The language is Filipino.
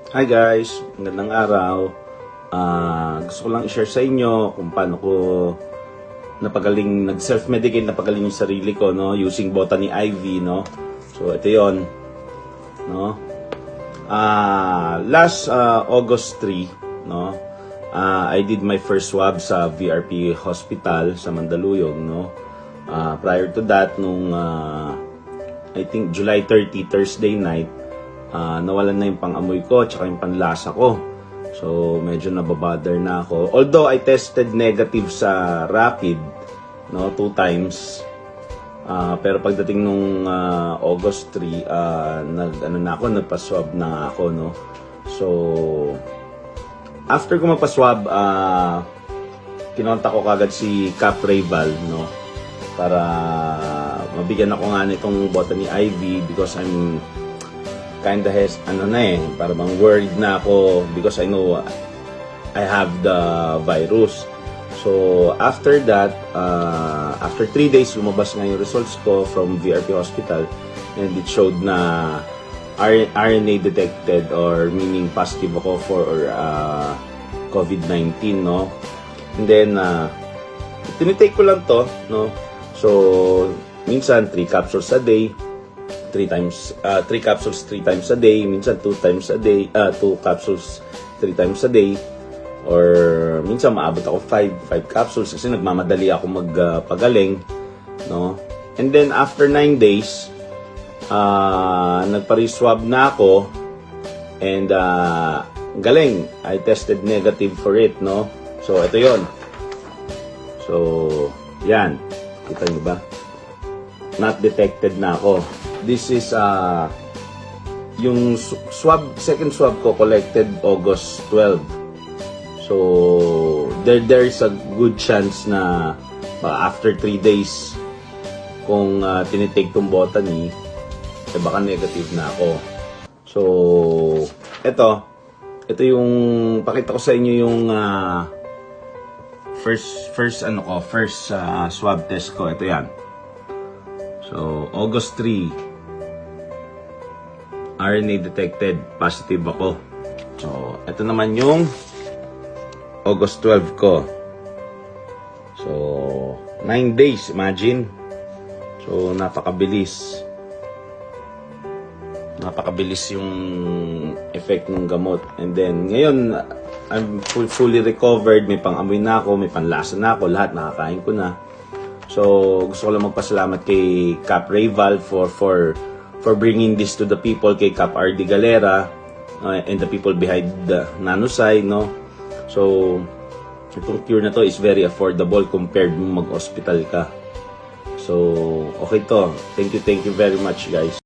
Hi guys, magandang araw. Gusto ko lang i-share sa inyo kung paano ko nag-self-medicate, napagaling yung sarili ko, no, using Botany IV, no. So ito 'yon, no. Last August 3, no, I did my first swab sa VRP Hospital sa Mandaluyong, no. Prior to that, nung I think July 30, Thursday night, nawalan na yung pang-amoy ko at yung panlasa ko. So, medyo nababother na ako. Although, I tested negative sa rapid, no, 2 times. Pero pagdating nung August 3, nagpa-swab na ako, no. So, after ko magpa-swab, kinontak ko kagad si Cap Rayval, no, para mabigyan ako nga nitong Botany IV because I'm kinda para bang worried na ako because I know I have the virus. So after that, after 3 days, lumabas nga yung results ko from VRP Hospital and it showed na RNA detected, or meaning positive ako for COVID-19, no. And then tinitake ko lang to, no. So minsan 3 capsules a day, 3 capsules 3 times a day, minsan 2 times a day, 2 capsules 3 times a day, or minsan maabot ako 5 capsules kasi nagmamadali ako magpagaling, no. And then after 9 days, nagpa-reswab na ako and galing, I tested negative for it, no. So ito 'yon. So yan, kita niyo ba? Not detected na ako. This is yung second swab ko collected August 12. So there is a good chance na after 3 days kung tinitake tong Botany, baka negative na ako. So ito yung pakita ko sa inyo yung first swab test ko. Ito yan. So August 3, RNA detected, positive ako. So, ito naman yung August 12 ko. So, 9 days, imagine. So, napakabilis. Napakabilis yung effect ng gamot. And then, ngayon, I'm fully recovered. May pang-amoy na ako, may panlasa na ako, lahat nakakain ko na. So, gusto ko lang magpasalamat kay Cap Rayval for bringing this to the people, kay Cap RD Galera, and the people behind the Nanosci, no. So, itong cure na to is very affordable compared mo mag-hospital ka. So, okay to. Thank you very much, guys.